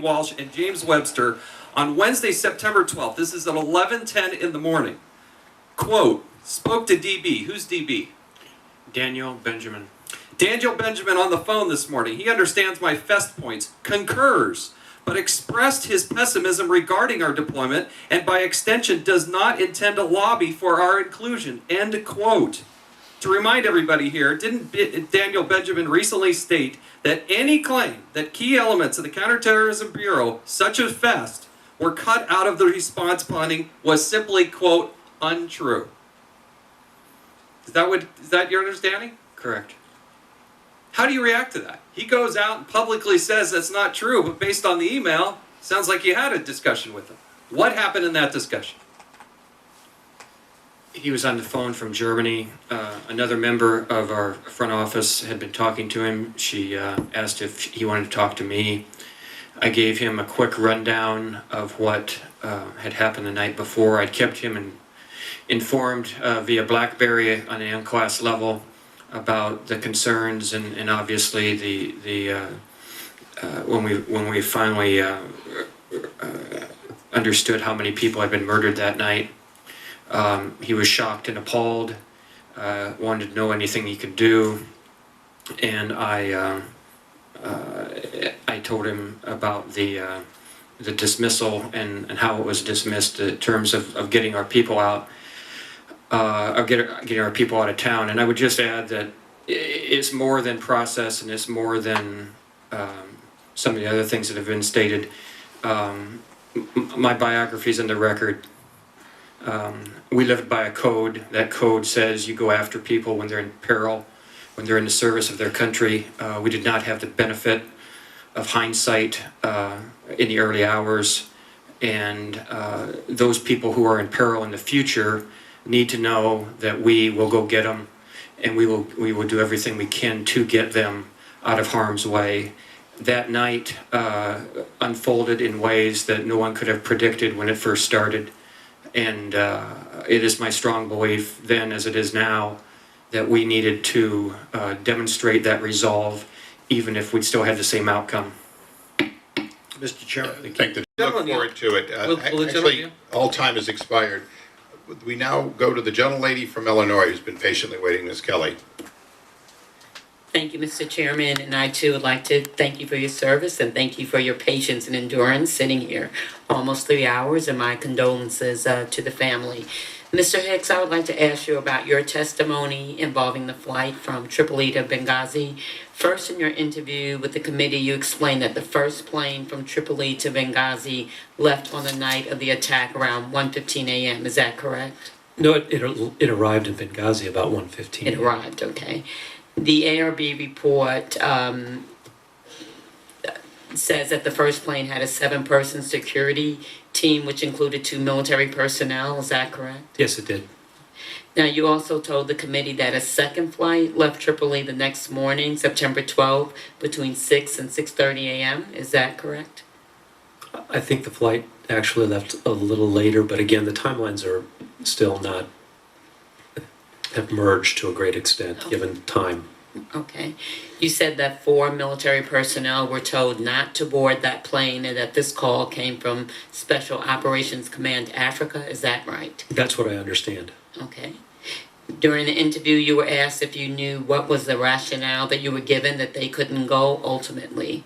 Walsh and James Webster on Wednesday, September 12th. This is at 11:10 in the morning. Quote, spoke to DB. Who's DB? Daniel Benjamin. Daniel Benjamin on the phone this morning. He understands my fest points, concurs, but expressed his pessimism regarding our deployment and by extension does not intend to lobby for our inclusion. End quote. To remind everybody here, didn't Daniel Benjamin recently state that any claim that key elements of the Counterterrorism Bureau, such as FEST, were cut out of the response planning was simply, quote, untrue? Is that your understanding? Correct. How do you react to that? He goes out and publicly says that's not true, but based on the email, sounds like you had a discussion with him. What happened in that discussion? He was on the phone from Germany. Another member of our front office had been talking to him. She asked if he wanted to talk to me. I gave him a quick rundown of what had happened the night before. I'd kept him informed via BlackBerry on an M-class level about the concerns and obviously when we finally understood how many people had been murdered that night. He was shocked and appalled, wanted to know anything he could do, and I told him about the dismissal and how it was dismissed in terms of getting our people out, getting our people out of town. And I would just add that it's more than process, and it's more than some of the other things that have been stated. My biography's in the record. We lived by a code. That code says you go after people when they're in peril, when they're in the service of their country. We did not have the benefit of hindsight in the early hours, and those people who are in peril in the future need to know that we will go get them, and we will do everything we can to get them out of harm's way. That night unfolded in ways that no one could have predicted when it first started. And it is my strong belief then, as it is now, that we needed to demonstrate that resolve, even if we'd still had the same outcome. Mr. Chairman, Thank the look forward to it. Actually, all time has expired. We now go to the gentlelady from Illinois who's been patiently waiting, Ms. Kelly. Thank you, Mr. Chairman, and I too would like to thank you for your service and thank you for your patience and endurance sitting here almost 3 hours, and my condolences to the family. Mr. Hicks, I would like to ask you about your testimony involving the flight from Tripoli to Benghazi. First, in your interview with the committee, you explained that the first plane from Tripoli to Benghazi left on the night of the attack around 1:15 a.m. Is that correct? No, it arrived in Benghazi about 1:15. It arrived, okay. The ARB report says that the first plane had a 7-person security team, which included 2 military personnel. Is that correct? Yes, it did. Now, you also told the committee that a second flight left Tripoli the next morning, September 12th, between 6 and 6:30 a.m. Is that correct? I think the flight actually left a little later, but again, the timelines are still not, have merged to a great extent, given time. Okay. You said that 4 military personnel were told not to board that plane and that this call came from Special Operations Command Africa. Is that right? That's what I understand. Okay. During the interview, you were asked if you knew what was the rationale that you were given that they couldn't go ultimately.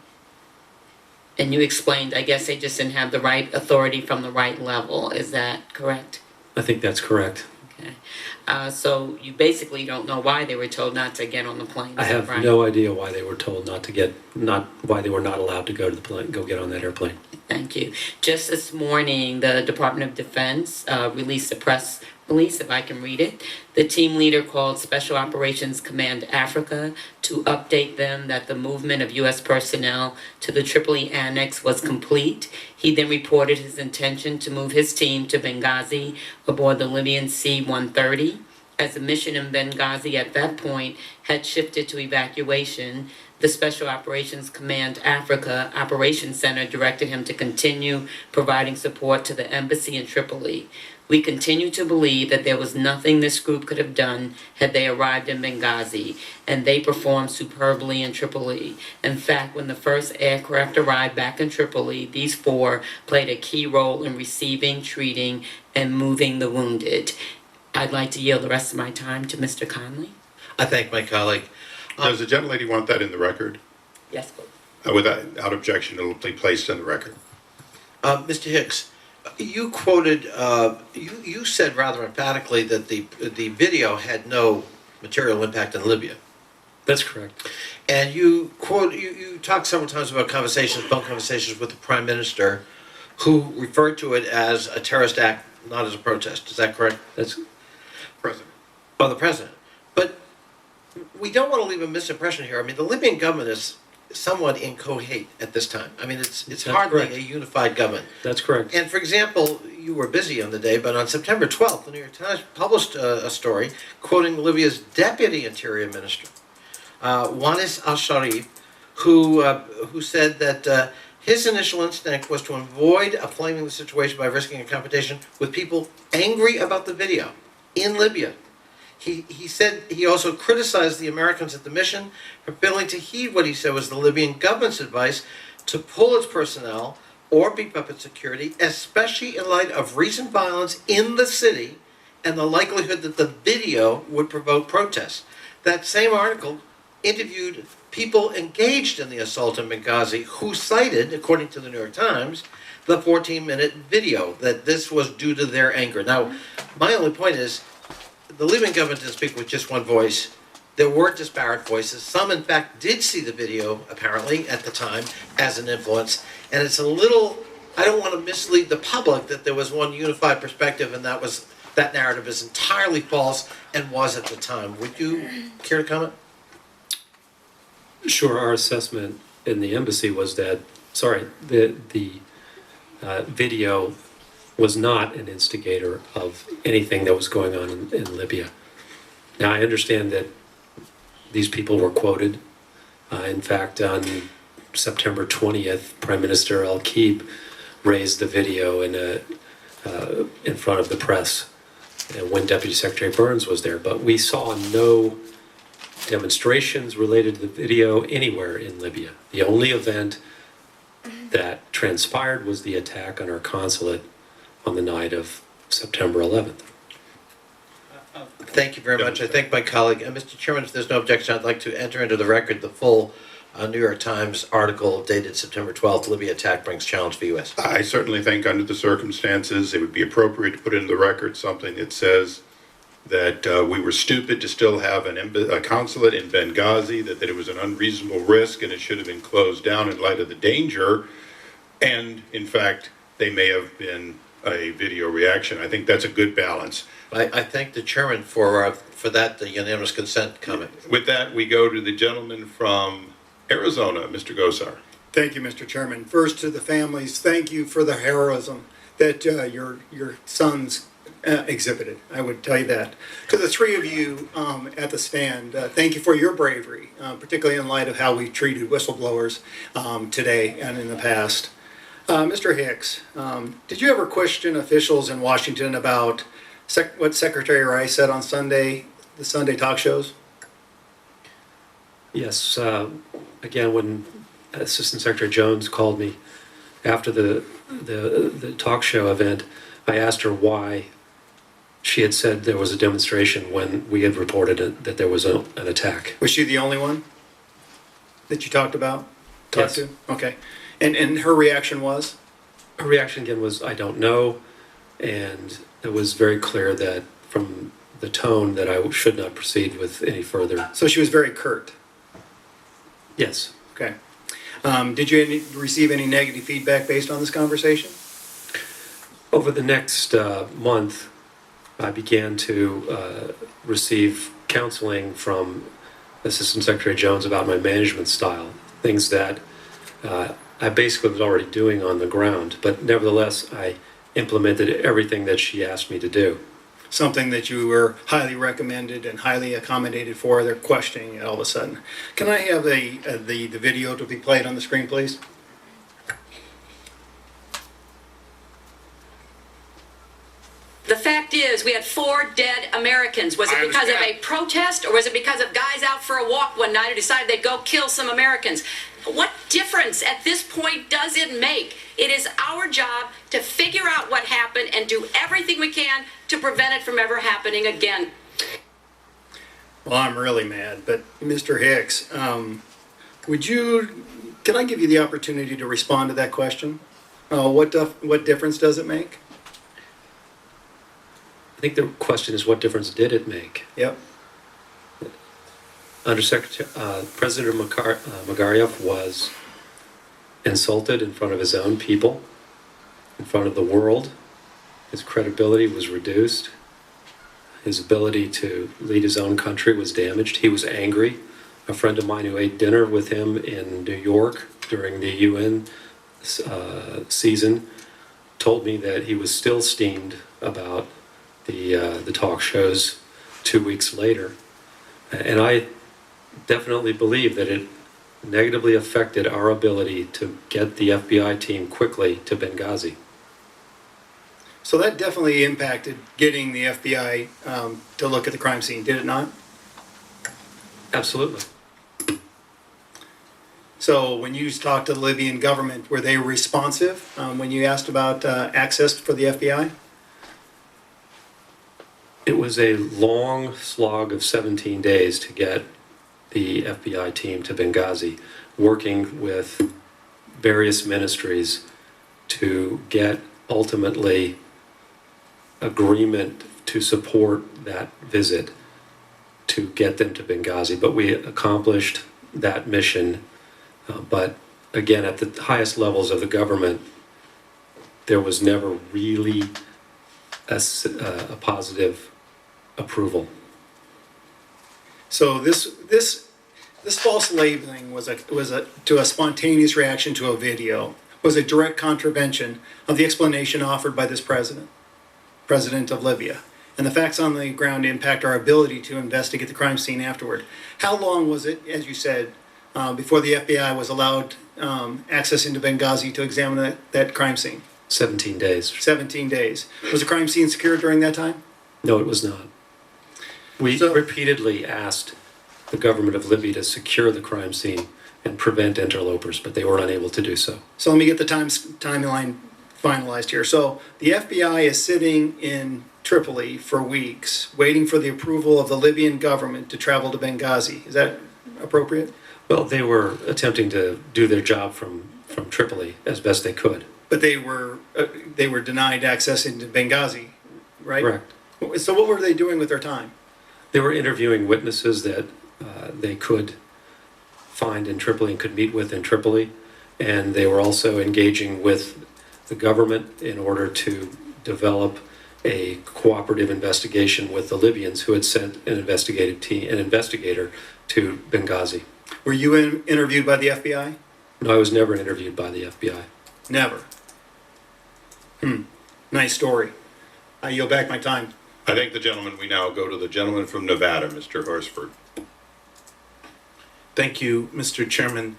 And you explained, I guess they just didn't have the right authority from the right level. Is that correct? I think that's correct. Okay. So you basically don't know why they were told not to get on the plane. I have no idea why they were told why they were not allowed to go to the plane, go get on that airplane. Thank you. Just this morning, the Department of Defense released a press release, if I can read it. The team leader called Special Operations Command Africa to update them that the movement of U.S. personnel to the Tripoli annex was complete. He then reported his intention to move his team to Benghazi aboard the Libyan C-130. As the mission in Benghazi at that point had shifted to evacuation, The Special Operations Command Africa Operations Center directed him to continue providing support to the embassy in Tripoli. We continue to believe that there was nothing this group could have done had they arrived in Benghazi, and they performed superbly in Tripoli. In fact, when the first aircraft arrived back in Tripoli, these four played a key role in receiving, treating, and moving the wounded. I'd like to yield the rest of my time to Mr. Conley. I thank my colleague. Does the gentlelady want that in the record? Yes, please. Without objection, it will be placed in the record. Mr. Hicks, you quoted, you said rather emphatically that the video had no material impact in Libya. That's correct. And you talked several times about phone conversations with the Prime Minister, who referred to it as a terrorist act, not as a protest. Is that correct? That's President. Oh, the President. But we don't want to leave a misimpression here. I mean, the Libyan government is somewhat incoherent at this time. I mean, it's That's hardly correct. a unified government. That's correct. And for example, you were busy on the day, but on September 12th, the New York Times published a story quoting Libya's Deputy Interior Minister, Wanis al-Sharif, who said that his initial instinct was to avoid inflaming the situation by risking a confrontation with people angry about the video in Libya. He said he also criticized the Americans at the mission for failing to heed what he said was the Libyan government's advice to pull its personnel or beef up its security, especially in light of recent violence in the city and the likelihood that the video would provoke protests. That same article interviewed people engaged in the assault in Benghazi who cited, according to the New York Times, the 14-minute video, that this was due to their anger. Now, my only point is, the Libyan government didn't speak with just one voice. There were disparate voices. Some, in fact, did see the video, apparently, at the time, as an influence. And it's a little, I don't want to mislead the public that there was one unified perspective and that narrative is entirely false and was at the time. Would you care to comment? Sure, our assessment in the embassy was that, the video was not an instigator of anything that was going on in Libya. Now, I understand that these people were quoted. In fact, on September 20th, Prime Minister Al-Kib raised the video in front of the press when Deputy Secretary Burns was there. But we saw no demonstrations related to the video anywhere in Libya. The only event that transpired was the attack on our consulate on the night of September 11th. Thank you very much. I thank my colleague. Mr. Chairman, if there's no objection, I'd like to enter into the record the full New York Times article dated September 12th, Libya attack brings challenge for U.S. I certainly think under the circumstances, it would be appropriate to put in the record something that says that we were stupid to still have a consulate in Benghazi, that it was an unreasonable risk and it should have been closed down in light of the danger. And in fact, they may have been a video reaction. I think that's a good balance. I thank the chairman for that unanimous consent comment. With that, we go to the gentleman from Arizona, Mr. Gosar. Thank you, Mr. Chairman. First, to the families, thank you for the heroism that your sons exhibited. I would tell you that. To the three of you at the stand, thank you for your bravery, particularly in light of how we treated whistleblowers today and in the past. Mr. Hicks, did you ever question officials in Washington about what Secretary Rice said on Sunday, the Sunday talk shows? Yes, again, when Assistant Secretary Jones called me after the talk show event, I asked her why she had said there was a demonstration when we had reported that there was an attack. Was she the only one that you talked Yes. to? Okay. And her reaction was? Her reaction again was, I don't know, and it was very clear that from the tone that I should not proceed with any further. So she was very curt. Yes. Okay. Did you receive any negative feedback based on this conversation? Over the next month, I began to receive counseling from Assistant Secretary Jones about my management style, things that I basically was already doing on the ground, but nevertheless, I implemented everything that she asked me to do. something that you were highly recommended and highly accommodated for. They're questioning it all of a sudden. Can I have the video to be played on the screen, please? The fact is, we had 4 dead Americans. Was it because of a protest, or was it because of guys out for a walk one night who decided they'd go kill some Americans? What difference at this point does it make? It is our job to figure out what happened and do everything we can to prevent it from ever happening again. Well, I'm really mad, but Mr. Hicks, can I give you the opportunity to respond to that question? What difference does it make? I think the question is, what difference did it make? Yep. President Makaryev was insulted in front of his own people, in front of the world. His credibility was reduced. His ability to lead his own country was damaged. He was angry. A friend of mine who ate dinner with him in New York during the UN season told me that he was still steamed about the talk shows 2 weeks later. And I definitely believe that it negatively affected our ability to get the FBI team quickly to Benghazi. So that definitely impacted getting the FBI to look at the crime scene, did it not? Absolutely. So when you talked to the Libyan government, were they responsive when you asked about access for the FBI? It was a long slog of 17 days to get the FBI team to Benghazi, working with various ministries to get ultimately agreement to support that visit to get them to Benghazi. But we accomplished that mission. But again, at the highest levels of the government, there was never really a positive approval. So this false labeling was a spontaneous reaction to a video, was a direct contravention of the explanation offered by this president of Libya. And the facts on the ground impact our ability to investigate the crime scene afterward. How long was it, as you said, before the FBI was allowed access into Benghazi to examine that crime scene? 17 days. 17 days. Was the crime scene secured during that time? No, it was not. We repeatedly asked the government of Libya to secure the crime scene and prevent interlopers, but they were unable to do so. So let me get the timeline finalized here. So the FBI is sitting in Tripoli for weeks, waiting for the approval of the Libyan government to travel to Benghazi. Is that appropriate? Well, they were attempting to do their job from Tripoli as best they could. But they were denied access into Benghazi, right? Correct. So what were they doing with their time? They were interviewing witnesses that they could find in Tripoli and could meet with in Tripoli, and they were also engaging with the government in order to develop a cooperative investigation with the Libyans, who had sent an investigator to Benghazi. Were you interviewed by the FBI? No, I was never interviewed by the FBI. Never. Nice story. I yield back my time. I thank the gentleman. We now go to the gentleman from Nevada, Mr. Horsford. Thank you, Mr. Chairman.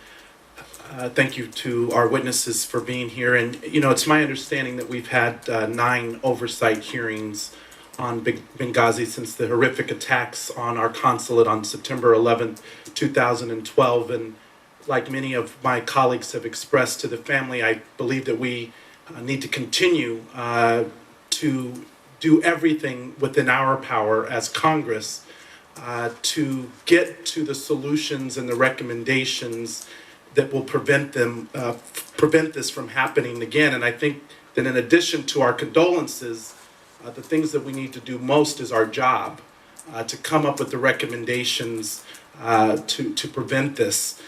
Thank you to our witnesses for being here. And, you know, it's my understanding that we've had 9 oversight hearings on Benghazi since the horrific attacks on our consulate on September 11th, 2012. And like many of my colleagues have expressed to the family, I believe that we need to continue to do everything within our power as Congress to get to the solutions and the recommendations that will prevent this from happening again. And I think that in addition to our condolences, the things that we need to do most is our job to come up with the recommendations to prevent this.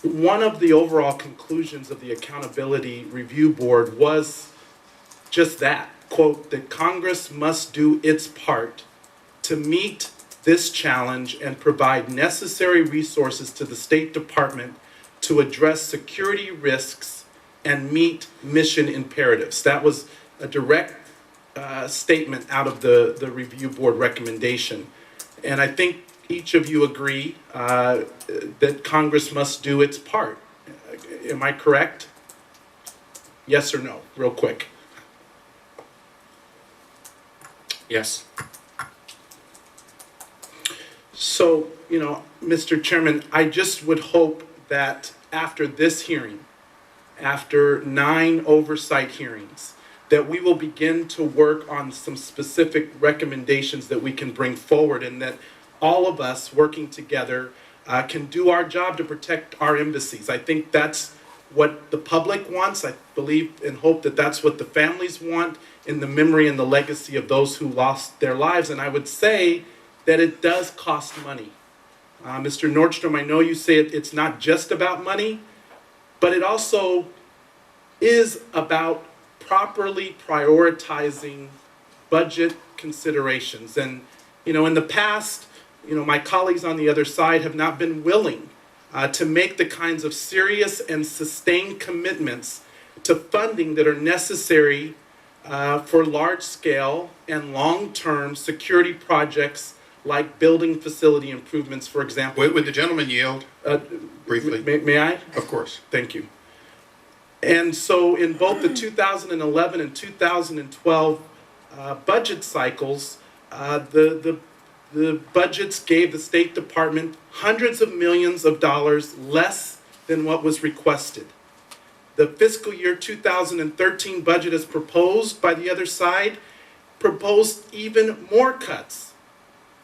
One of the overall conclusions of the Accountability Review Board was just that, quote, that Congress must do its part to meet this challenge and provide necessary resources to the State Department to address security risks and meet mission imperatives. That was a direct statement out of the review board recommendation. And I think each of you agree that Congress must do its part. Am I correct? Yes or no, real quick. Yes. So, Mr. Chairman, I just would hope that after this hearing, after 9 oversight hearings, that we will begin to work on some specific recommendations that we can bring forward, and that all of us working together can do our job to protect our embassies. I think that's what the public wants. I believe and hope that that's what the families want, in the memory and the legacy of those who lost their lives. And I would say that it does cost money. Mr. Nordstrom, I know you say it's not just about money, but it also is about properly prioritizing budget considerations. And, in the past, my colleagues on the other side have not been willing to make the kinds of serious and sustained commitments to funding that are necessary for large-scale and long-term security projects like building facility improvements, for example. Would the gentleman yield briefly? May I? Of course. Thank you. And so in both the 2011 and 2012 budget cycles, the budgets gave the State Department hundreds of millions of dollars less than what was requested. The fiscal year 2013 budget as proposed by the other side proposed even more cuts.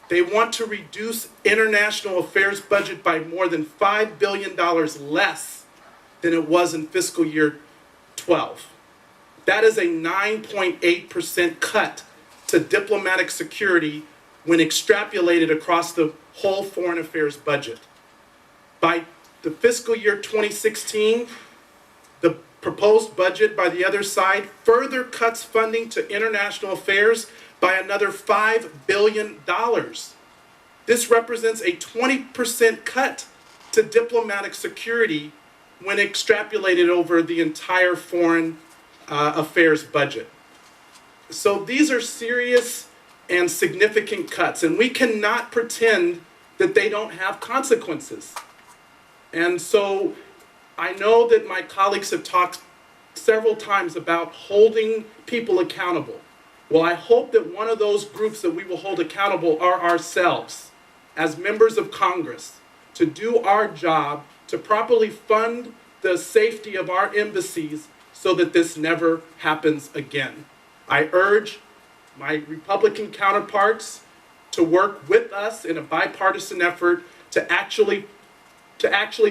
They want to reduce international affairs budget by more than $5 billion less than it was in fiscal year 12. That is a 9.8% cut to diplomatic security when extrapolated across the whole foreign affairs budget. By the fiscal year 2016, the proposed budget by the other side further cuts funding to international affairs by another $5 billion. This represents a 20% cut to diplomatic security when extrapolated over the entire foreign affairs budget. So these are serious and significant cuts, and we cannot pretend that they don't have consequences. And so I know that my colleagues have talked several times about holding people accountable. Well, I hope that one of those groups that we will hold accountable are ourselves, as members of Congress, to do our job to properly fund the safety of our embassies so that this never happens again. I urge my Republican counterparts to work with us in a bipartisan effort to actually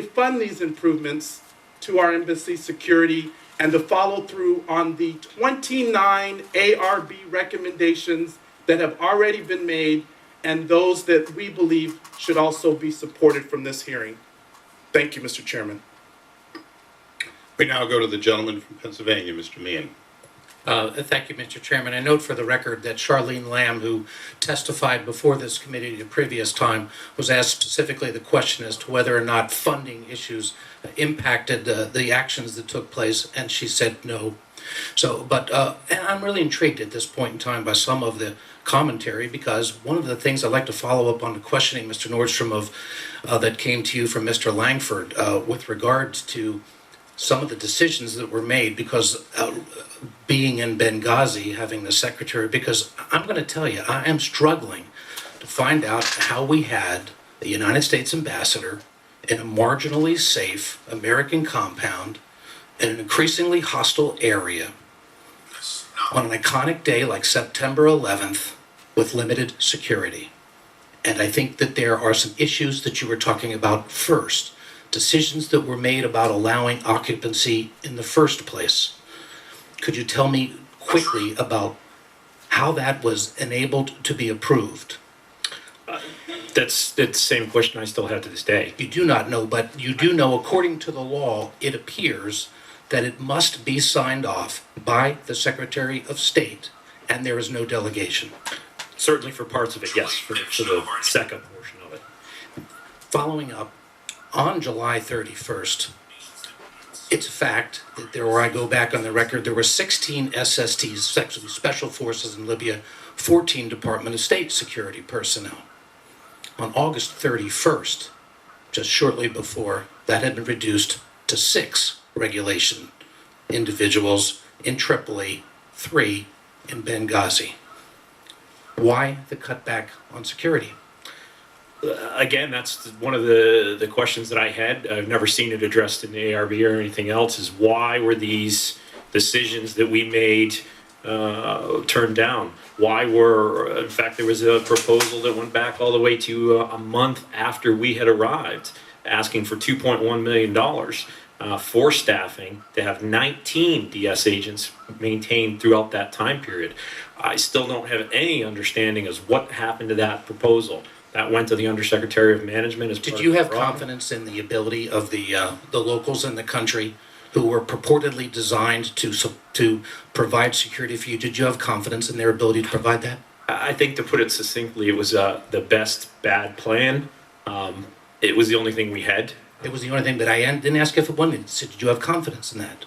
fund these improvements to our embassy security and to follow through on the 29 ARB recommendations that have already been made and those that we believe should also be supported from this hearing. Thank you, Mr. Chairman. We now go to the gentleman from Pennsylvania, Mr. Meehan. Thank you, Mr. Chairman. I note for the record that Charlene Lamb, who testified before this committee the previous time, was asked specifically the question as to whether or not funding issues impacted the actions that took place, and she said no. So, and I'm really intrigued at this point in time by some of the commentary, because one of the things I'd like to follow up on the questioning, Mr. Nordstrom, that came to you from Mr. Langford with regards to some of the decisions that were made, because being in Benghazi, having the secretary, because I'm going to tell you, I am struggling to find out how we had the United States ambassador in a marginally safe American compound in an increasingly hostile area on an iconic day like September 11th with limited security. And I think that there are some issues that you were talking about first. Decisions that were made about allowing occupancy in the first place. Could you tell me quickly about how that was enabled to be approved? That's the same question I still have to this day. You do not know, but you do know, according to the law, it appears that it must be signed off by the Secretary of State, and there is no delegation. Certainly for parts of it, yes, for the second portion of it. Following up, on July 31st, It's a fact that there, where I go back on the record, there were 16 SSTs, actually Special Forces in Libya, 14 Department of State security personnel. On August 31st, just shortly before, that had been reduced to 6 regulation individuals in Tripoli, 3 in Benghazi. Why the cutback on security? Again, that's one of the questions that I had. I've never seen it addressed in the ARB or anything else, is why were these decisions that we made turned down? Why were, in fact, there was a proposal that went back all the way to a month after we had arrived, asking for $2.1 million for staffing to have 19 DS agents maintained throughout that time period. I still don't have any understanding as what happened to that proposal. That went to the Undersecretary of Management as part Did of you the have problem. confidence in the ability of the locals in the country who were purportedly designed to provide security for you? Did you have confidence in their ability to provide that? I think, to put it succinctly, it was the best bad plan. It was the only thing we had. It was the only thing that I didn't ask if it wasn't. So did you have confidence in that?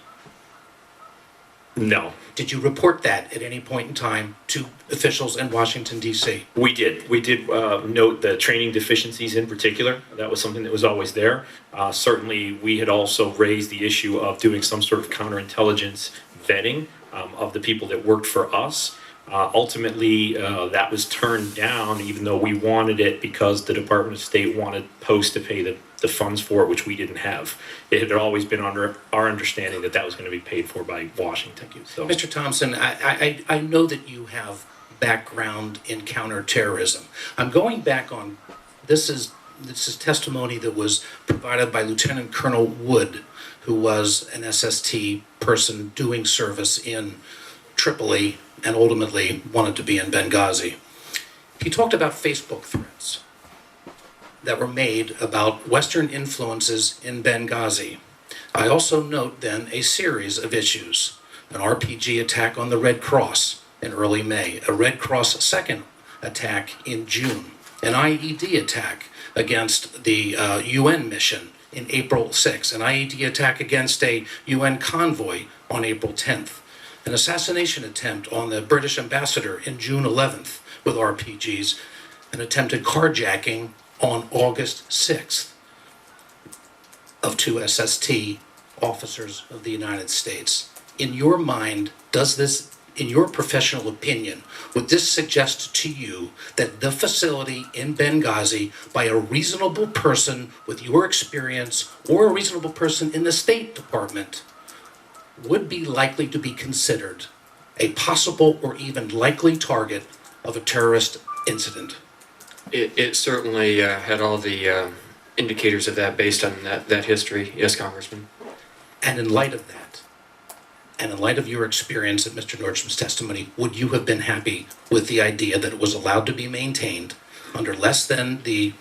No. Did you report that at any point in time to officials in Washington, D.C.? We did. We did note the training deficiencies in particular. That was something that was always there. Certainly, we had also raised the issue of doing some sort of counterintelligence vetting of the people that worked for us. Ultimately, that was turned down, even though we wanted it, because the Department of State wanted Post to pay the funds for it, which we didn't have. It had always been under our understanding that that was going to be paid for by Washington. So, Mr. Thompson, I know that you have background in counterterrorism. I'm going back on, this is testimony that was provided by Lieutenant Colonel Wood, who was an SST person doing service in Tripoli and ultimately wanted to be in Benghazi. He talked about Facebook threats that were made about Western influences in Benghazi. I also note then a series of issues: an RPG attack on the Red Cross in early May, a Red Cross second attack in June, an IED attack against the UN mission in April 6th, an IED attack against a UN convoy on April 10th, an assassination attempt on the British ambassador in June 11th with RPGs, an attempted carjacking on August 6th of 2 SST officers of the United States. In your mind, does this, in your professional opinion, would this suggest to you that the facility in Benghazi, by a reasonable person with your experience or a reasonable person in the State Department, would be likely to be considered a possible or even likely target of a terrorist incident? It certainly had all the indicators of that based on that history. Yes, Congressman. And in light of that, and in light of your experience at Mr. Nordstrom's testimony, would you have been happy with the idea that it was allowed to be maintained under less than the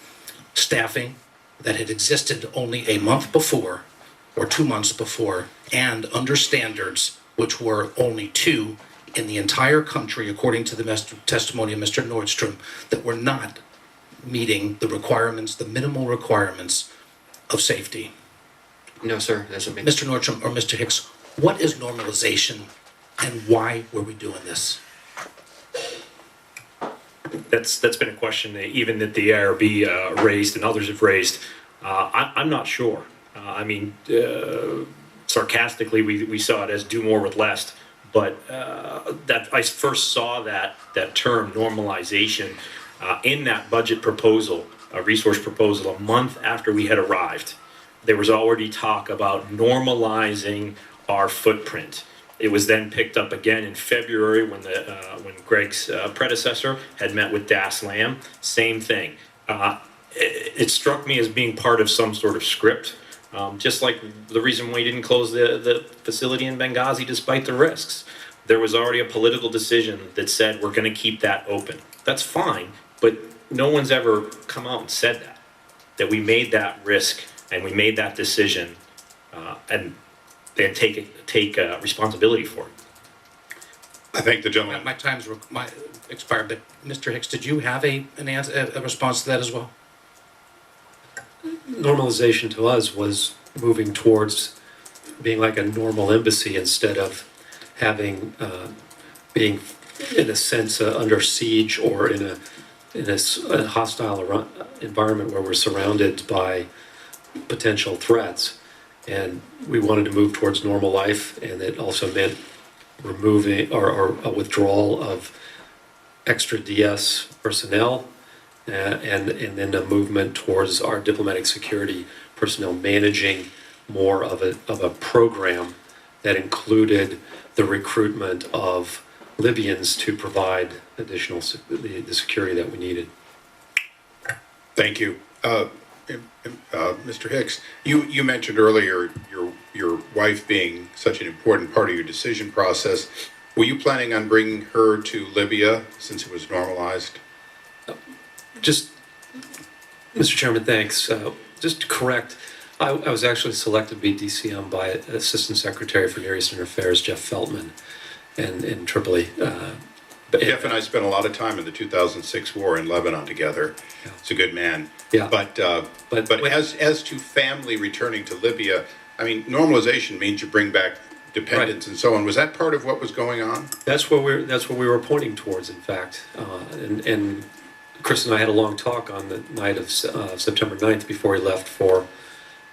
staffing that had existed only a month before or 2 months before, and under standards which were only 2 in the entire country, according to the testimony of Mr. Nordstrom, that were not meeting the requirements, the minimal requirements of safety? No, sir. That's what Mr. Nordstrom or Mr. Hicks, what is normalization and why were we doing this? that's been a question that even that the ARB raised and others have raised. I'm not sure. Sarcastically, we saw it as do more with less. But that I first saw that term normalization in that budget proposal, a resource proposal, a month after we had arrived. There was already talk about normalizing our footprint. It was then picked up again in February when Greg's predecessor had met with Das Lamb. Same thing. It struck me as being part of some sort of script. Just like the reason why we didn't close the facility in Benghazi despite the risks. There was already a political decision that said we're going to keep that open. That's fine, but no one's ever come out and said that we made that risk and we made that decision and take responsibility for it. I think the gentleman. My time's expired, but Mr. Hicks, did you have a response to that as well? Normalization to us was moving towards being like a normal embassy instead of having being in a sense under siege or in a hostile environment where we're surrounded by potential threats. And we wanted to move towards normal life, and it also meant removing or a withdrawal of extra DS personnel, and then a movement towards our diplomatic security personnel managing more of a program that included the recruitment of Libyans to provide additional the security that we needed. Thank you. Mr. Hicks, you mentioned earlier your wife being such an important part of your decision process. Were you planning on bringing her to Libya since it was normalized? Just, Mr. Chairman, thanks. Just to correct, I was actually selected to be DCM by Assistant Secretary for Near Eastern Affairs, Jeff Feltman, in Tripoli. Jeff and I spent a lot of time in the 2006 war in Lebanon together. Yeah. He's a good man. Yeah. But as to family returning to Libya, I mean, normalization means you bring back dependents and so on. Was that part of what was going on? That's what we were pointing towards, in fact. And Chris and I had a long talk on the night of September 9th before he left for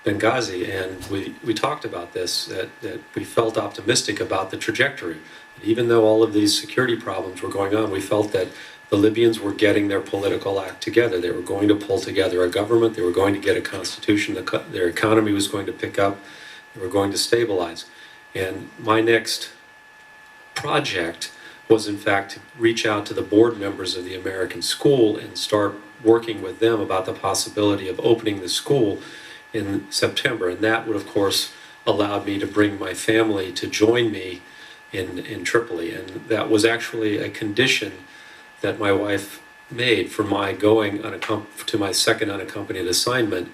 Benghazi, and we talked about this, that we felt optimistic about the trajectory. Even though all of these security problems were going on, we felt that the Libyans were getting their political act together. They were going to pull together a government. They were going to get a constitution. Their economy was going to pick up. They were going to stabilize. And my next project was, in fact, to reach out to the board members of the American school and start working with them about the possibility of opening the school in September. And that would, of course, allowed me to bring my family to join me in Tripoli. And that was actually a condition that my wife made for my going to my second unaccompanied assignment.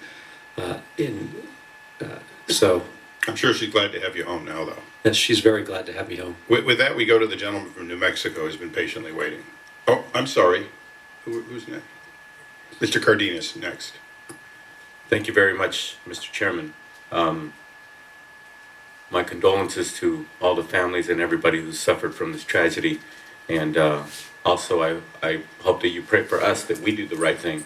So I'm sure she's glad to have you home now, though. yes, she's very glad to have me home. With that, we go to the gentleman from New Mexico who's been patiently waiting. Oh, I'm sorry. Who's next? Mr. Cardenas, next. Thank you very much, Mr. Chairman. My condolences to all the families and everybody who suffered from this tragedy. And also, I hope that you pray for us that we do the right thing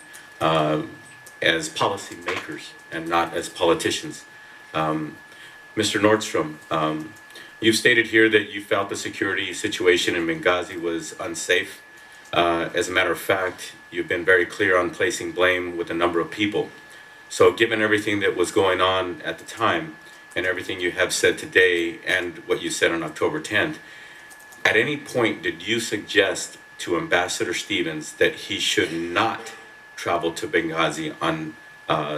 as policy makers and not as politicians. Mr. Nordstrom, you've stated here that you felt the security situation in Benghazi was unsafe. As a matter of fact, you've been very clear on placing blame with a number of people. So given everything that was going on at the time and everything you have said today and what you said on October 10th, at any point did you suggest to Ambassador Stevens that he should not travel to Benghazi on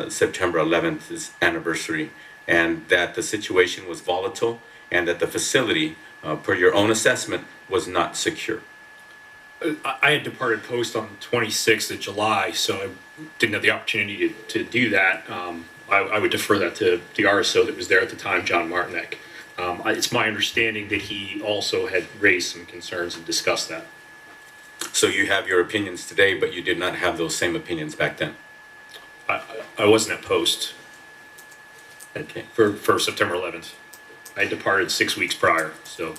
September 11th's anniversary, and that the situation was volatile and that the facility, per your own assessment, was not secure? I had departed post on the 26th of July, so I didn't have the opportunity to do that. I would defer that to the RSO that was there at the time, John Martinek. It's my understanding that he also had raised some concerns and discussed that. So you have your opinions today, but you did not have those same opinions back then? I wasn't at post Okay. for September 11th. I departed 6 weeks prior, so.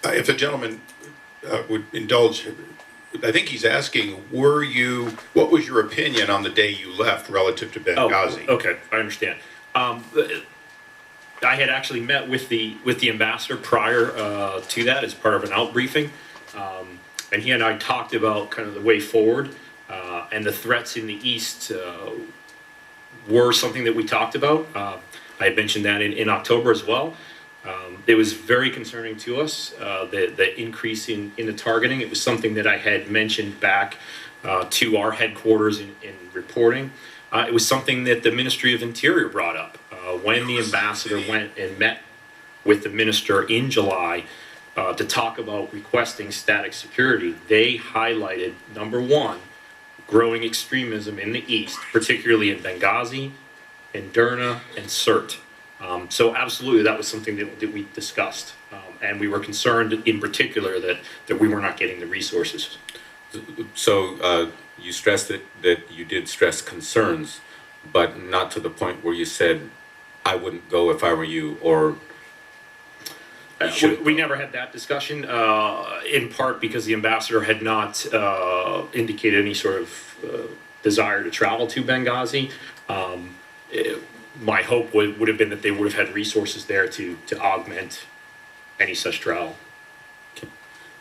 If the gentleman would indulge, I think he's asking, what was your opinion on the day you left relative to Benghazi? Oh, okay, I understand. I had actually met with the ambassador prior to that as part of an out briefing, and he and I talked about kind of the way forward, and the threats in the east were something that we talked about. I had mentioned that in October as well. It was very concerning to us, the increase in the targeting. It was something that I had mentioned back to our headquarters in reporting. It was something that the Ministry of Interior brought up when the ambassador went and met with the minister in July to talk about requesting static security. They highlighted, number one, growing extremism in the east, particularly in Benghazi, in Derna, and Sirte. So absolutely, that was something that we discussed, and we were concerned in particular that we were not getting the resources. So you stressed that you did stress concerns, but not to the point where you said I wouldn't go if I were you, or We never had that discussion, in part because the ambassador had not indicated any sort of desire to travel to Benghazi. My hope would have been that they would have had resources there to augment any such travel.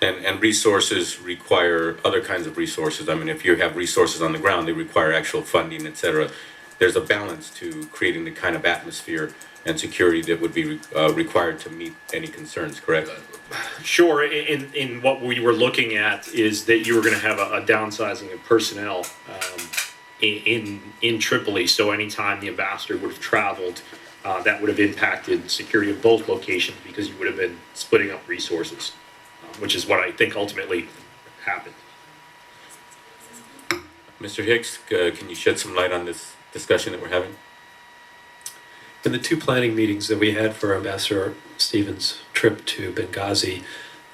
and resources require other kinds of resources. I mean, if you have resources on the ground, they require actual funding, et cetera. There's a balance to creating the kind of atmosphere and security that would be required to meet any concerns, correct? Sure, in what we were looking at is that you were going to have a downsizing of personnel in Tripoli. So anytime the ambassador would have traveled, that would have impacted security of both locations because you would have been splitting up resources, which is what I think ultimately happened. Mr. Hicks, can you shed some light on this discussion that we're having? In the two planning meetings that we had for Ambassador Stevens' trip to Benghazi,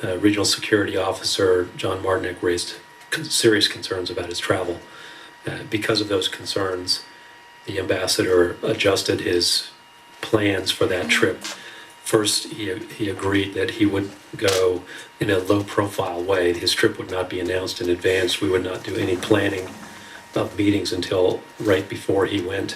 Regional Security Officer John Martinick raised serious concerns about his travel. Because of those concerns, the ambassador adjusted his plans for that trip. First, he agreed that he would go in a low-profile way. His trip would not be announced in advance. We would not do any planning of meetings until right before he went.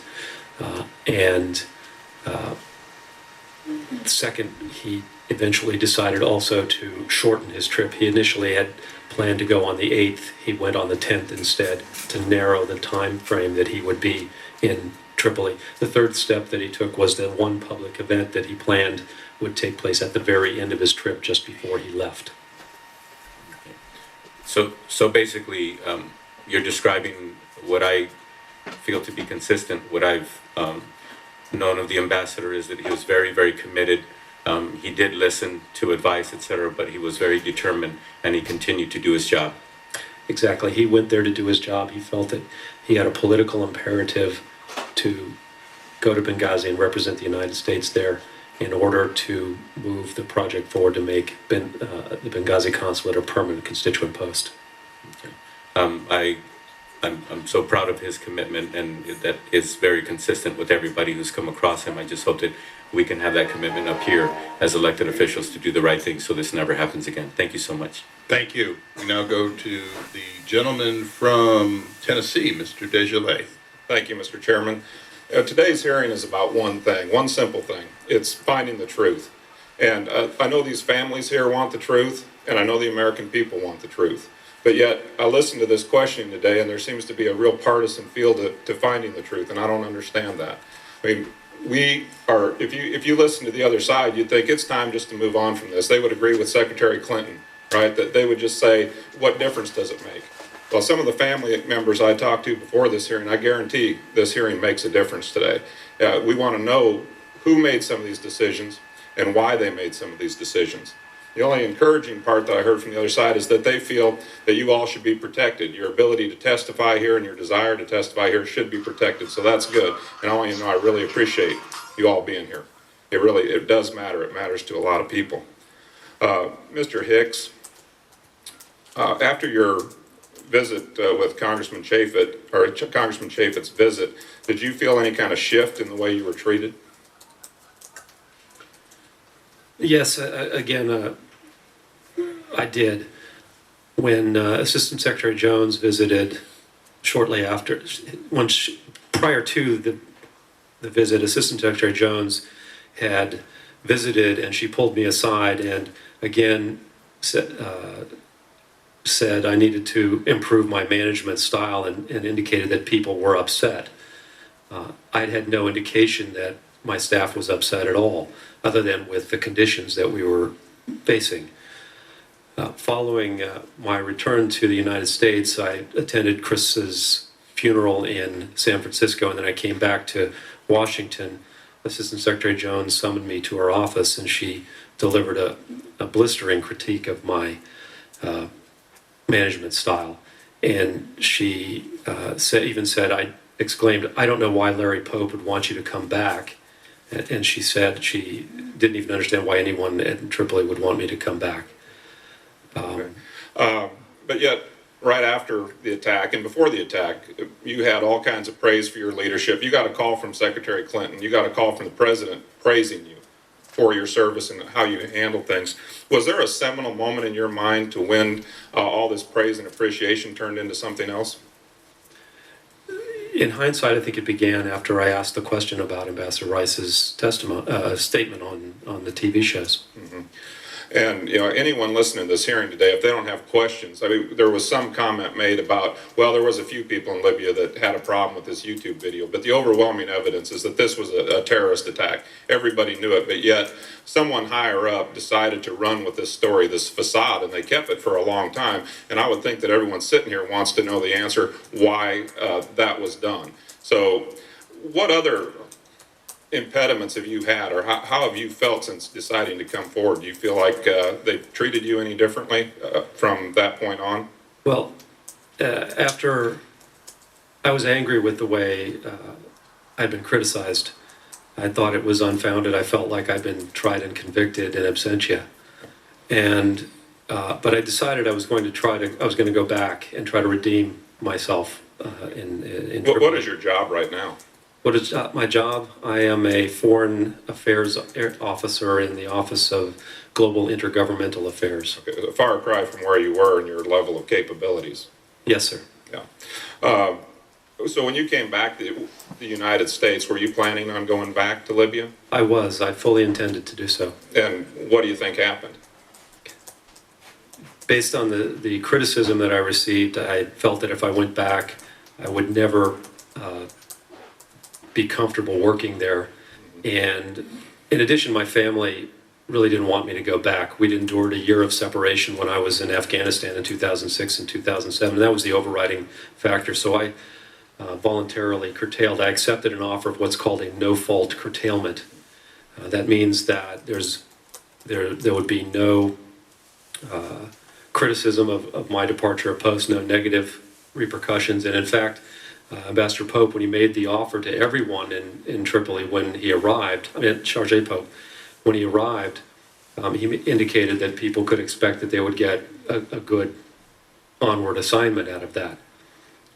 Second, he eventually decided also to shorten his trip. He initially had planned to go on the 8th. He went on the 10th instead to narrow the time frame that he would be in Tripoli. The third step that he took was that one public event that he planned would take place at the very end of his trip, just before he left. So basically, you're describing what I feel to be consistent. What I've known of the ambassador is that he was very, very committed. He did listen to advice, etc., but he was very determined, and he continued to do his job. Exactly. He went there to do his job. He felt that he had a political imperative to go to Benghazi and represent the United States there in order to move the project forward to make the Benghazi consulate a permanent constituent post. Okay. I'm so proud of his commitment, and that is very consistent with everybody who's come across him. I just hope that we can have that commitment up here as elected officials to do the right thing so this never happens again. Thank you so much. Thank you. We now go to the gentleman from Tennessee, Mr. Desjardins. Thank you, Mr. Chairman. Today's hearing is about one thing, one simple thing. It's finding the truth. And I know these families here want the truth, and I know the American people want the truth. But yet, I listened to this questioning today, and there seems to be a real partisan feel to finding the truth, and I don't understand that. I mean, we are, if you listen to the other side, you'd think it's time just to move on from this. They would agree with Secretary Clinton, right? That they would just say, what difference does it make? Well, some of the family members I talked to before this hearing, I guarantee this hearing makes a difference today. We want to know who made some of these decisions and why they made some of these decisions. The only encouraging part that I heard from the other side is that they feel that you all should be protected. Your ability to testify here and your desire to testify here should be protected. So that's good. And I want you to know I really appreciate you all being here. It does matter. It matters to a lot of people. Mr. Hicks, after your visit with Congressman Chaffetz, or Congressman Chaffetz's visit, did you feel any kind of shift in the way you were treated? Yes, again, I did. When Assistant Secretary Jones visited shortly after, prior to the visit, Assistant Secretary Jones had visited, and she pulled me aside and again said I needed to improve my management style and indicated that people were upset. I'd had no indication that my staff was upset at all, other than with the conditions that we were facing. Following my return to the United States, I attended Chris's funeral in San Francisco, and then I came back to Washington. Assistant Secretary Jones summoned me to her office, and she delivered a blistering critique of my management style. And she I exclaimed, "I don't know why Larry Pope would want you to come back." And she said she didn't even understand why anyone in Tripoli would want me to come back. But yet, right after the attack and before the attack, you had all kinds of praise for your leadership. You got a call from Secretary Clinton. You got a call from the president praising you for your service and how you handled things. Was there a seminal moment in your mind to when all this praise and appreciation turned into something else? In hindsight, I think it began after I asked the question about Ambassador Rice's statement on the TV shows. Mm-hmm. And anyone listening to this hearing today, if they don't have questions, I mean, there was some comment made about, well, there was a few people in Libya that had a problem with this YouTube video, but the overwhelming evidence is that this was a terrorist attack. Everybody knew it, but yet someone higher up decided to run with this story, this facade, and they kept it for a long time. And I would think that everyone sitting here wants to know the answer why that was done. So what other impediments have you had, or how have you felt since deciding to come forward? Do you feel like they've treated you any differently from that point on? Well, after I was angry with the way I'd been criticized, I thought it was unfounded. I felt like I'd been tried and convicted in absentia, and but I decided I was going to go back and try to redeem myself. What is your job right now? What is my job? I am a foreign affairs officer in the Office of Global Intergovernmental Affairs. Okay, a far cry from where you were and your level of capabilities. Yes, sir. Yeah. So when you came back to the United States, were you planning on going back to Libya? I was. I fully intended to do so. And what do you think happened? Based on the criticism that I received, I felt that if I went back, I would never be comfortable working there. And in addition, my family really didn't want me to go back. We'd endured a year of separation when I was in Afghanistan in 2006 and 2007. That was the overriding factor. So I voluntarily curtailed. I accepted an offer of what's called a no-fault curtailment. That means that there would be no criticism of my departure of post, no negative repercussions. And in fact, Ambassador Pope, when he made the offer to everyone in Tripoli when he arrived, Chargé Pope, when he arrived, he indicated that people could expect that they would get a good onward assignment out of that.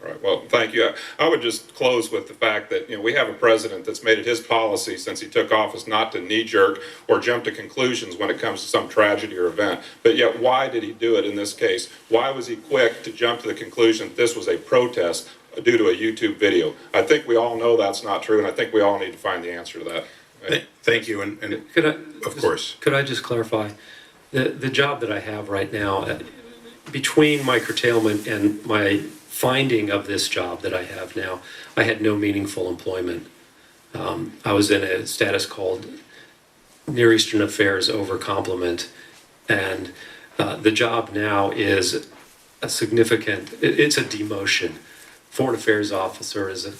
All right, well, thank you. I would just close with the fact that, we have a president that's made it his policy since he took office not to knee-jerk or jump to conclusions when it comes to some tragedy or event. But yet, why did he do it in this case? Why was he quick to jump to the conclusion that this was a protest due to a YouTube video? I think we all know that's not true, and I think we all need to find the answer to that. Thank you, and of course. Could I just clarify? The job that I have right now, between my curtailment and my finding of this job that I have now, I had no meaningful employment. I was in a status called Near Eastern Affairs over complement, and the job now is a significant, it's a demotion. Foreign Affairs Officer is a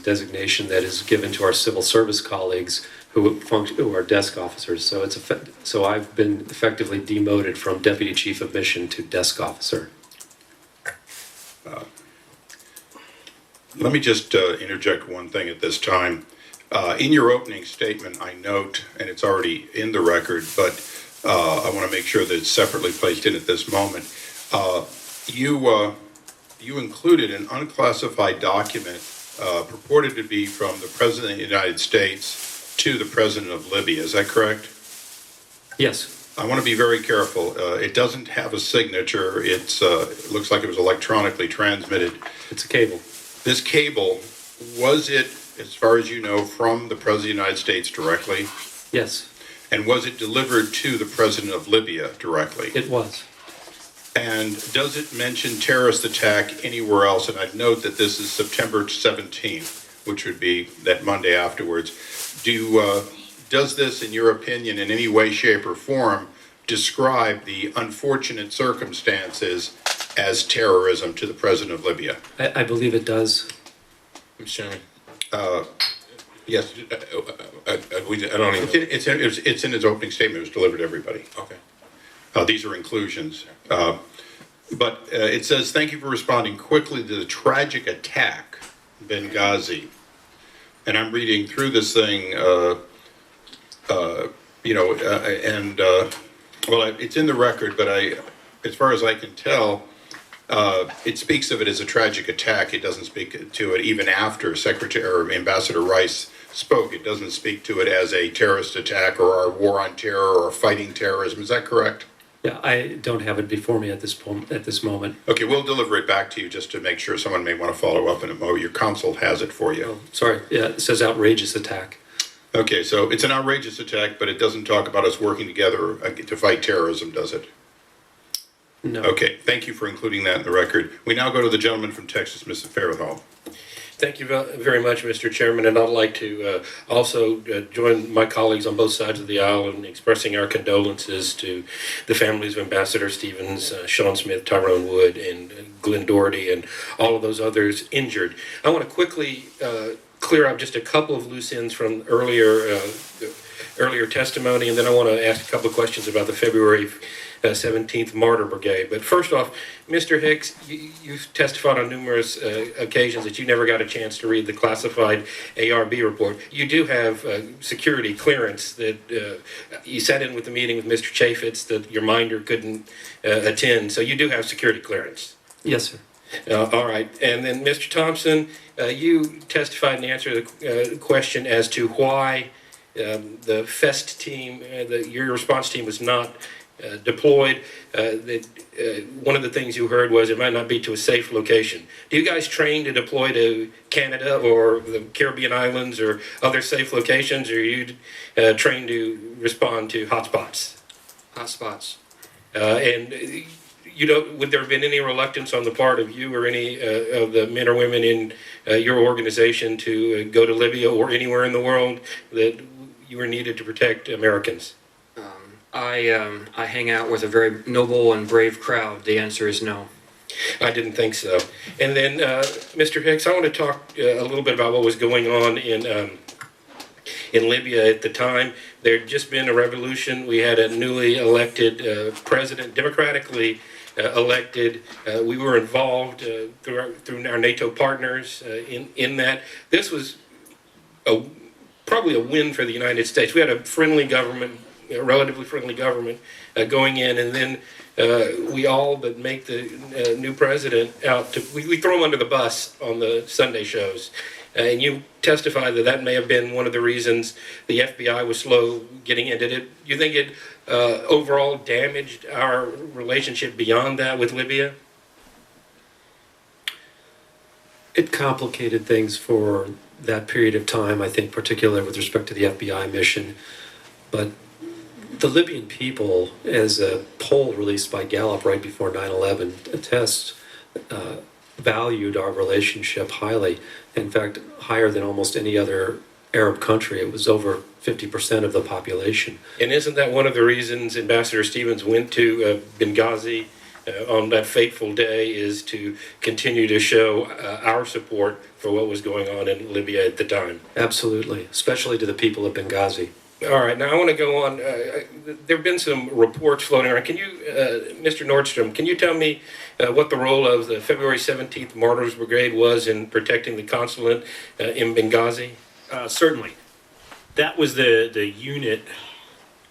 designation that is given to our civil service colleagues who are desk officers. So I've been effectively demoted from Deputy Chief of Mission to desk officer. Let me just interject one thing at this time. In your opening statement, I note, and it's already in the record, but I want to make sure that it's separately placed in at this moment. You included an unclassified document purported to be from the President of the United States to the President of Libya. Is that correct? Yes. I want to be very careful. It doesn't have a signature. It looks like it was electronically transmitted. It's a cable. This cable, was it, as far as you know, from the President of the United States directly? Yes. And was it delivered to the President of Libya directly? It was. And does it mention terrorist attack anywhere else? And I'd note that this is September 17th, which would be that Monday afterwards. Does this, in your opinion, in any way, shape, or form, describe the unfortunate circumstances as terrorism to the President of Libya? I believe it does. Mr. Chairman. Yes. I don't even. It's in his opening statement. It was delivered to everybody. Okay. These are inclusions. But it says, thank you for responding quickly to the tragic attack in Benghazi. And I'm reading through this thing, well, it's in the record, but as far as I can tell, it speaks of it as a tragic attack. It doesn't speak to it even after Secretary or Ambassador Rice spoke. It doesn't speak to it as a terrorist attack or our war on terror or fighting terrorism. Is that correct? Yeah, I don't have it before me at this moment. Okay, we'll deliver it back to you just to make sure someone may want to follow up in a moment. Your counsel has it for you. Oh, sorry. Yeah, it says outrageous attack. Okay, so it's an outrageous attack, but it doesn't talk about us working together to fight terrorism, does it? No. Okay, thank you for including that in the record. We now go to the gentleman from Texas, Mr. Farrell. Thank you very much, Mr. Chairman, and I'd like to also join my colleagues on both sides of the aisle in expressing our condolences to the families of Ambassador Stevens, Sean Smith, Tyrone Wood, and Glenn Doherty, and all of those others injured. I want to quickly clear up just a couple of loose ends from earlier testimony, and then I want to ask a couple of questions about the February 17th Martyr Brigade. But first off, Mr. Hicks, you've testified on numerous occasions that you never got a chance to read the classified ARB report. You do have security clearance that you sat in with the meeting with Mr. Chaffetz that your minder couldn't attend, so you do have security clearance. Yes, sir. All right. And then, Mr. Thompson, you testified and answered the question as to why the FEST team, your response team was not deployed. One of the things you heard was it might not be to a safe location. Do you guys train to deploy to Canada or the Caribbean islands or other safe locations, or are you trained to respond to hotspots? Hotspots. And would there have been any reluctance on the part of you or any of the men or women in your organization to go to Libya or anywhere in the world that you were needed to protect Americans? I hang out with a very noble and brave crowd. The answer is no. I didn't think so. And then, Mr. Hicks, I want to talk a little bit about what was going on in Libya at the time. There had just been a revolution. We had a newly elected president, democratically elected. We were involved through our NATO partners in that. This was probably a win for the United States. We had a friendly government, a relatively friendly government going in, and then we all but make the new president out to, we throw him under the bus on the Sunday shows. And you testify that may have been one of the reasons the FBI was slow getting in. Did it, you think it overall damaged our relationship beyond that with Libya? It complicated things for that period of time, I think, particularly with respect to the FBI mission. But the Libyan people, as a poll released by Gallup right before 9/11 attests, valued our relationship highly. In fact, higher than almost any other Arab country. It was over 50% of the population. And isn't that one of the reasons Ambassador Stevens went to Benghazi on that fateful day, is to continue to show our support for what was going on in Libya at the time? Absolutely, especially to the people of Benghazi. All right, now I want to go on. There have been some reports floating around. Can you, Mr. Nordstrom, can you tell me what the role of the February 17th Martyrs Brigade was in protecting the consulate in Benghazi? Certainly. That was the unit,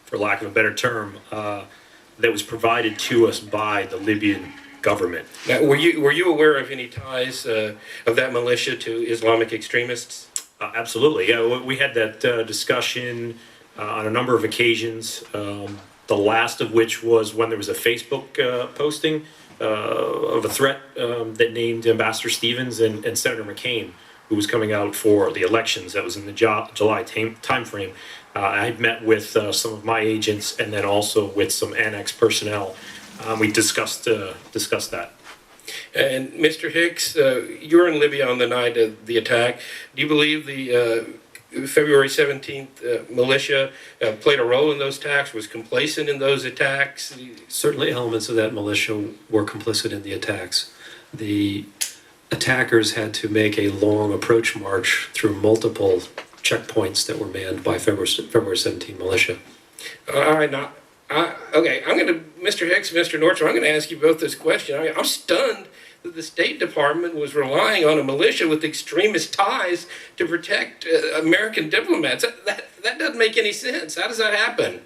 for lack of a better term, that was provided to us by the Libyan government. Now, were you aware of any ties of that militia to Islamic extremists? Absolutely. Yeah, we had that discussion on a number of occasions. The last of which was when there was a Facebook posting of a threat that named Ambassador Stevens and Senator McCain, who was coming out for the elections. That was in the July timeframe. I had met with some of my agents and then also with some annex personnel. We discussed that. And Mr. Hicks, you were in Libya on the night of the attack. Do you believe the February 17th militia played a role in those attacks, was complacent in those attacks? Certainly elements of that militia were complicit in the attacks. The attackers had to make a long approach march through multiple checkpoints that were manned by February 17 militia. All right, now, okay, I'm going to, Mr. Hicks, Mr. Nordstrom, I'm going to ask you both this question. I'm stunned that the State Department was relying on a militia with extremist ties to protect American diplomats. That doesn't make any sense. How does that happen?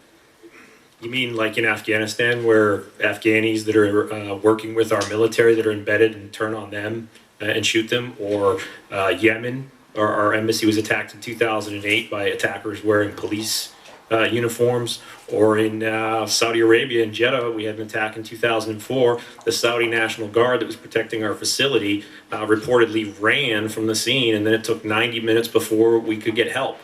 You mean like in Afghanistan, where Afghanis that are working with our military that are embedded and turn on them and shoot them, or Yemen, our embassy was attacked in 2008 by attackers wearing police uniforms, or in Saudi Arabia in Jeddah, we had an attack in 2004. The Saudi National Guard that was protecting our facility reportedly ran from the scene, and then it took 90 minutes before we could get help.